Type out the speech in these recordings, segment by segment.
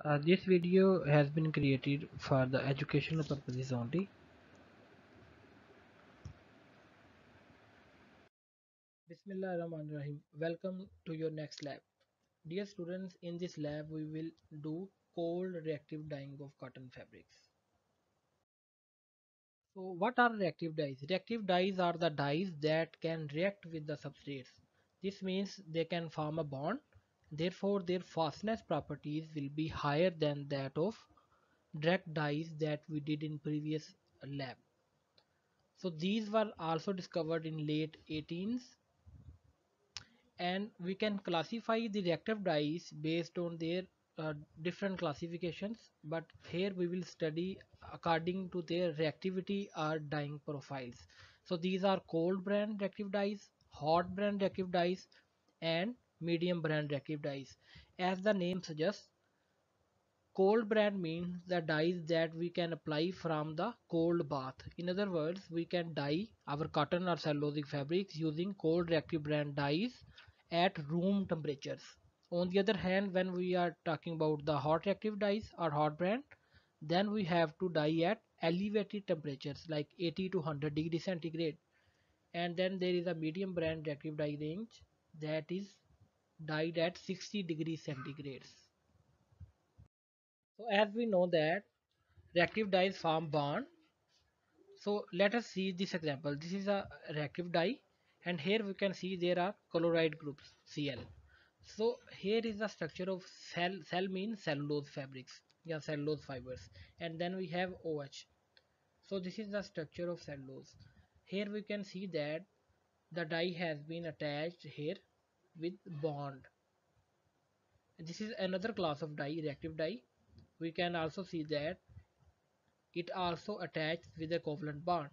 This video has been created for the educational purposes only. Bismillah Rahman Rahim. Welcome to your next lab. Dear students, in this lab we will do cold reactive dyeing of cotton fabrics. So what are reactive dyes? Reactive dyes are the dyes that can react with the substrates. This means they can form a bond. Therefore, their fastness properties will be higher than that of direct dyes that we did in previous lab. So these were also discovered in late 18s, and we can classify the reactive dyes based on their different classifications, but here we will study according to their reactivity or dyeing profiles. So these are cold brand reactive dyes, hot brand reactive dyes, and medium brand reactive dyes. As the name suggests, cold brand means the dyes that we can apply from the cold bath. In other words, we can dye our cotton or cellulosic fabrics using cold reactive brand dyes at room temperatures. On the other hand, when we are talking about the hot reactive dyes or hot brand, then we have to dye at elevated temperatures like 80 to 100 degrees centigrade. And then there is a medium brand reactive dye range that is dyed at 60 degrees centigrades. So as we know that reactive dyes form bond. So let us see this example. This is a reactive dye, and here we can see there are chloride groups Cl. So here is the structure of cell. Cell means cellulose fabrics, yeah, cellulose fibers, and then we have OH. So this is the structure of cellulose. Here we can see that the dye has been attached here with bond. This is another class of dye, reactive dye. We can also see that it also attached with a covalent bond.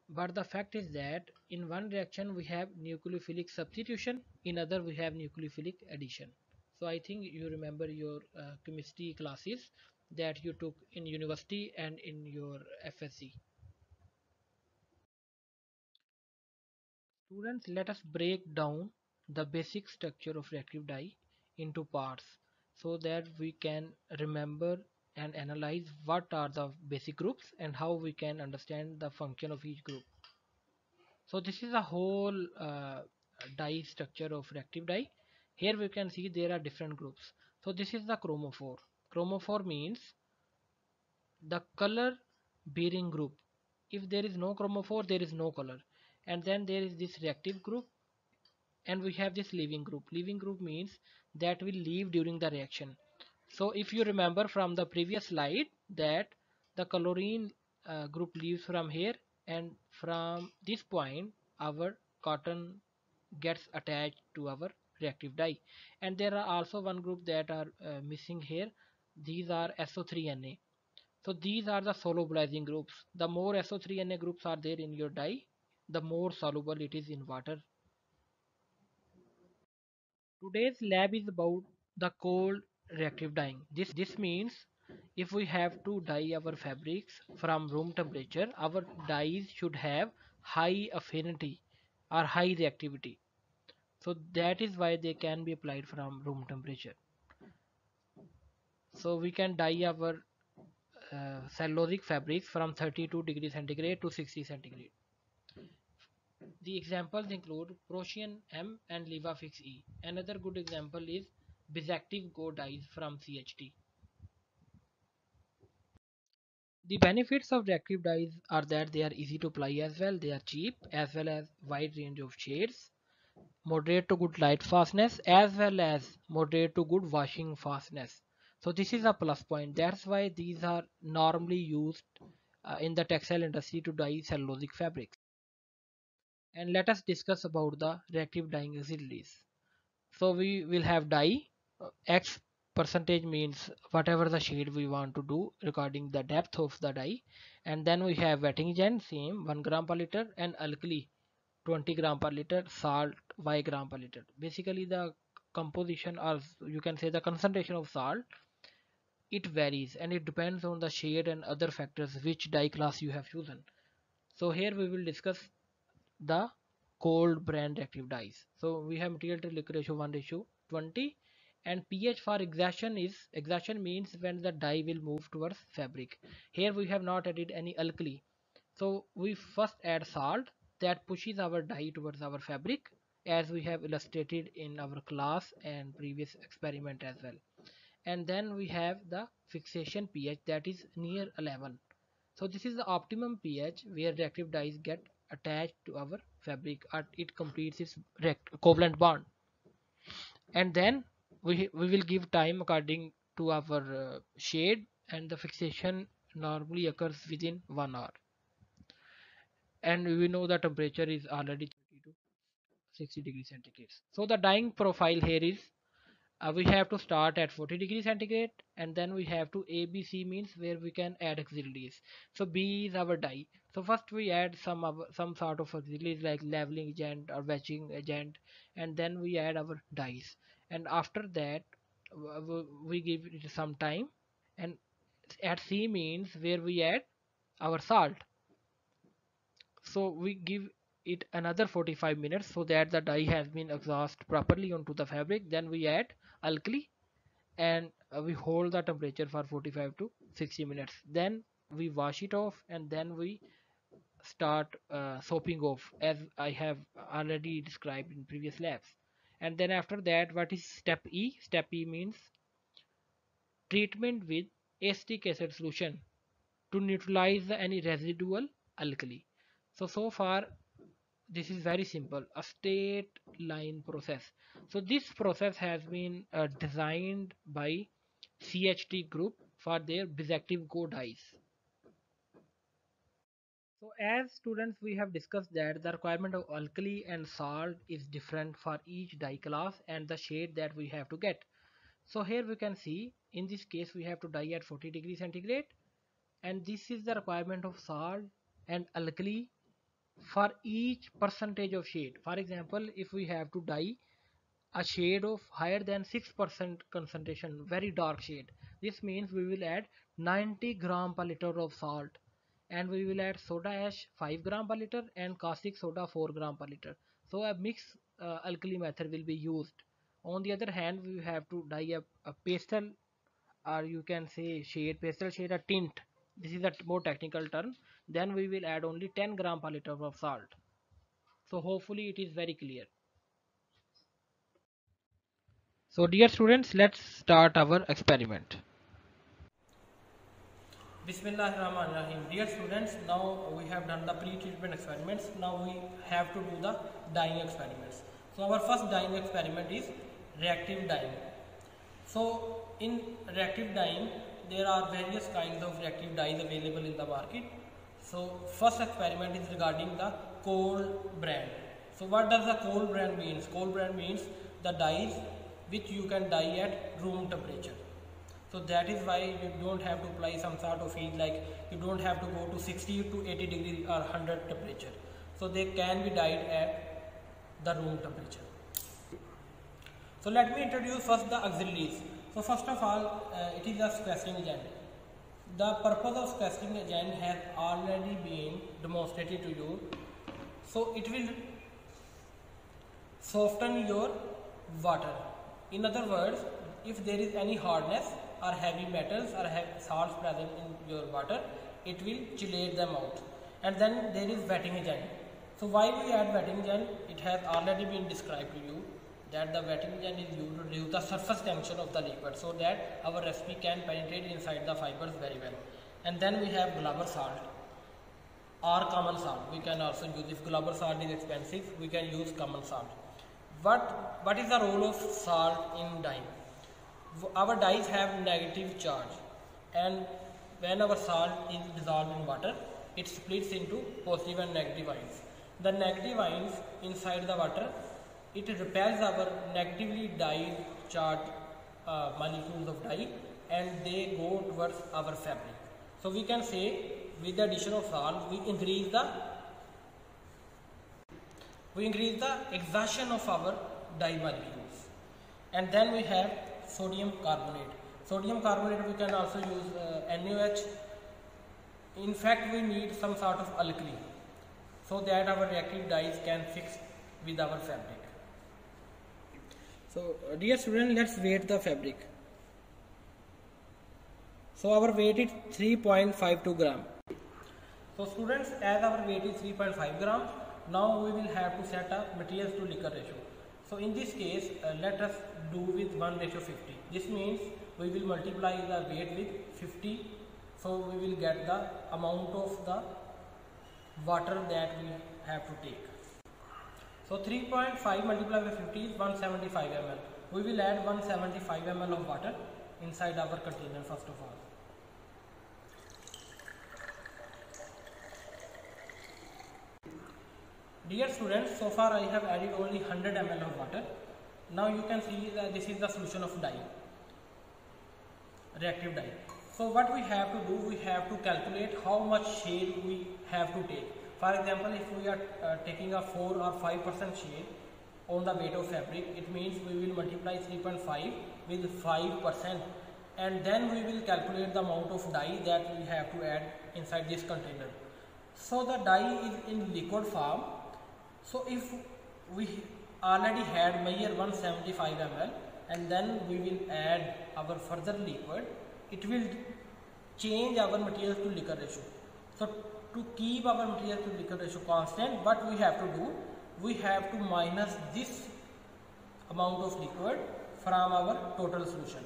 But the fact is that in one reaction we have nucleophilic substitution, in other we have nucleophilic addition. So I think you remember your chemistry classes that you took in university and in your FSC. Students, let us break down the basic structure of reactive dye into parts so that we can remember and analyze what are the basic groups and how we can understand the function of each group. So this is a whole dye structure of reactive dye. Here we can see there are different groups. So this is the chromophore. Chromophore means the color bearing group. If there is no chromophore, there is no color. And then there is this reactive group, and we have this leaving group. Leaving group means that will leave during the reaction. So if you remember from the previous slide that the chlorine group leaves from here, and from this point our cotton gets attached to our reactive dye. And there are also one group that are missing here. These are SO3Na. So these are the solubilizing groups. The more SO3Na groups are there in your dye, the more soluble it is in water. Today's lab is about the cold reactive dyeing. This means if we have to dye our fabrics from room temperature, our dyes should have high affinity or high reactivity. So that is why they can be applied from room temperature. So we can dye our cellulosic fabrics from 32 degrees centigrade to 60 centigrade. The examples include Procian M and Livafix E. Another good example is Bisactive Go dyes from CHT. The benefits of reactive dyes are that they are easy to apply as well, they are cheap as well as wide range of shades, moderate to good light fastness as well as moderate to good washing fastness. So this is a plus point. That's why these are normally used in the textile industry to dye cellulosic fabrics. And let us discuss about the reactive dyeing auxiliaries. So we will have dye. X percentage means whatever the shade we want to do regarding the depth of the dye. And then we have wetting agent, same 1 gram per liter, and alkali 20 gram per liter, salt y gram per liter. Basically the composition, or you can say the concentration of salt, it varies and it depends on the shade and other factors which dye class you have chosen. So here we will discuss the cold brand active dyes. So we have material to liquid ratio 1:20, And pH for exertion means when the dye will move towards fabric. Here we have not added any alkali, so we first add salt that pushes our dye towards our fabric, as we have illustrated in our class and previous experiment as well. And then we have the fixation pH that is near 11. So this is the optimum pH where reactive dyes get attached to our fabric or it completes its covalent bond. And then we will give time according to our shade, and the fixation normally occurs within 1 hour. And we know the temperature is already 30 to 60 degrees centigrade. So the dyeing profile here is, we have to start at 40 degrees centigrade, and then we have to ABC means where we can add auxiliaries. So B is our dye. So first we add some sort of auxiliaries like leveling agent or wetching agent, and then we add our dyes. And after that we give it some time, and at C means where we add our salt. So we give it another 45 minutes so that the dye has been exhausted properly onto the fabric. Then we add alkali, and we hold the temperature for 45 to 60 minutes. Then we wash it off, and then we start soaping off as I have already described in previous labs. And then after that, what is step E? Step E means treatment with acetic acid solution to neutralize any residual alkali. So far this is very simple, a straight line process. So this process has been designed by CHT group for their bisactive go dyes. So as students, we have discussed that the requirement of alkali and salt is different for each dye class and the shade that we have to get. So here we can see in this case we have to dye at 40 degrees centigrade, and this is the requirement of salt and alkali for each percentage of shade. For example, if we have to dye a shade of higher than 6% concentration, very dark shade, this means we will add 90 gram per liter of salt, and we will add soda ash 5 gram per liter and caustic soda 4 gram per liter. So a mixed alkali method will be used. On the other hand, we have to dye a pastel, or you can say shade, pastel shade, a tint. This is a more technical term. Then we will add only 10 gram per liter of salt. So hopefully it is very clear. So dear students, let's start our experiment. Bismillahirrahmanirrahim. Dear students, now we have done the pre-treatment experiments. Now we have to do the dyeing experiments. So our first dyeing experiment is reactive dyeing. So in reactive dyeing, there are various kinds of reactive dyes available in the market. So first experiment is regarding the cold brand. So what does the cold brand means? Cold brand means the dyes which you can dye at room temperature. So that is why you don't have to apply some sort of heat, like you don't have to go to 60 to 80 degree or 100 temperature. So they can be dyed at the room temperature. So let me introduce first the auxiliaries. So first of all, it is a stressing agent. The purpose of stressing agent has already been demonstrated to you. So it will soften your water. In other words, if there is any hardness or heavy metals or salts present in your water, it will chelate them out. And then there is wetting agent. So why we add wetting agent? It has already been described to you that the wetting agent is used to reduce the surface tension of the liquid so that our recipe can penetrate inside the fibers very well. And then we have Glauber salt or common salt. We can also use, if Glauber salt is expensive, we can use common salt. What is the role of salt in dyeing? Our dyes have negative charge, and when our salt is dissolved in water, it splits into positive and negative ions. The negative ions inside the water, it repels our negatively dyed charged molecules of dye, and they go towards our fabric. So we can say with the addition of salt, we increase the exhaustion of our dye molecules. And then we have sodium carbonate. Sodium carbonate, we can also use NaOH. In fact, we need some sort of alkali so that our reactive dyes can fix with our fabric. So dear student, let's weight the fabric. So our weight is 3.52 gram. So students, as our weight is 3.5 gram, now we will have to set a materials to liquor ratio. So in this case, let us do with 1:50. This means we will multiply the weight with 50. So we will get the amount of the water that we have to take. So 3.5 multiplied by 50 is 175 ml. We will add 175 ml of water inside our container first of all. Dear students, so far I have added only 100 ml of water. Now you can see that this is the solution of dye, reactive dye. So what we have to do, we have to calculate how much shade we have to take. For example, if we are taking a 4 or 5% shade on the weight of fabric, it means we will multiply 3.5 with 5%, and then we will calculate the amount of dye that we have to add inside this container. So the dye is in liquid form. So if we already had measure 175 ml and then we will add our further liquid, it will change our materials to liquor ratio. So to keep our material to liquor ratio constant, what we have to do, we have to minus this amount of liquid from our total solution.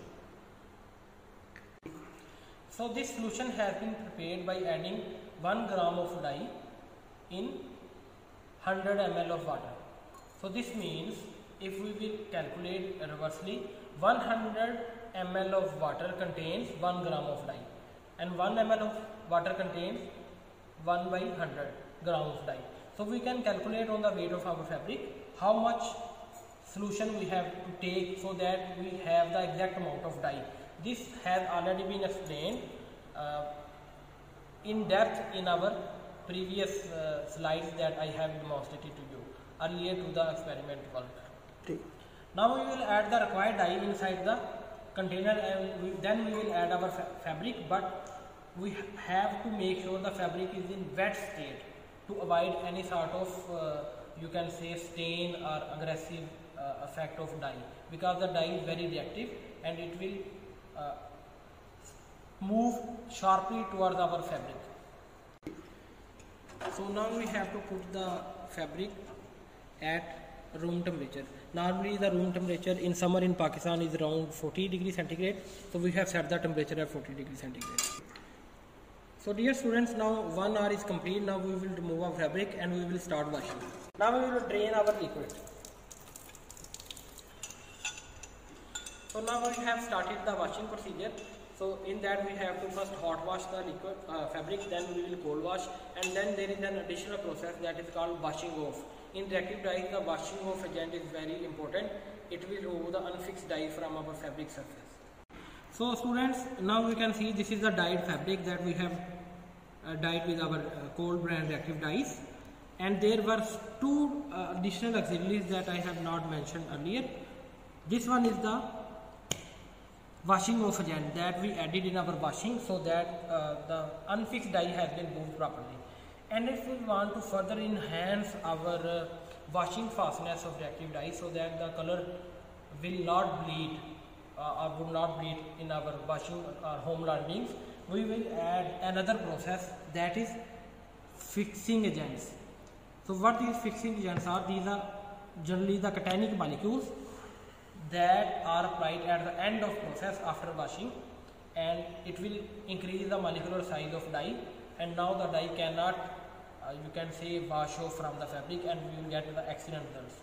So this solution has been prepared by adding 1 gram of dye in 100 ml of water. So this means if we will calculate reversely, 100 ml of water contains 1 gram of dye, and 1 ml of water contains 1 by 100 grams of dye. So we can calculate on the weight of our fabric how much solution we have to take so that we have the exact amount of dye. This has already been explained in depth in our previous slides that I have demonstrated to you earlier to the experiment work. Now we will add the required dye inside the container, and then we will add our fabric, but we have to make sure the fabric is in wet state to avoid any sort of you can say stain or aggressive effect of dye, because the dye is very reactive and it will move sharply towards our fabric. So now we have to put the fabric at room temperature. Normally the room temperature in summer in Pakistan is around 40 degrees centigrade. So we have set the temperature at 40 degrees centigrade. So dear students, now 1 hour is complete. Now we will remove our fabric and we will start washing. Now we will drain our liquid. So now we have started the washing procedure. So in that we have to first hot wash the liquid fabric, then we will cold wash, and then there is an additional process that is called washing off. In reactive dye, the washing off agent is very important. It will remove the unfixed dye from our fabric surface. So students, now we can see this is the dyed fabric that we have dyed with our cold brand reactive dyes, and there were 2 additional auxiliaries that I have not mentioned earlier. This one is the washing off agent that we added in our washing so that the unfixed dye has been moved properly. And if we want to further enhance our washing fastness of reactive dye so that the color will not bleed or would not bleed in our washing or home laundries, we will add another process, that is fixing agents. So what these fixing agents are, these are generally the cationic molecules that are applied at the end of process after washing, and it will increase the molecular size of dye, and now the dye cannot you can say wash off from the fabric and we will get the excellent results.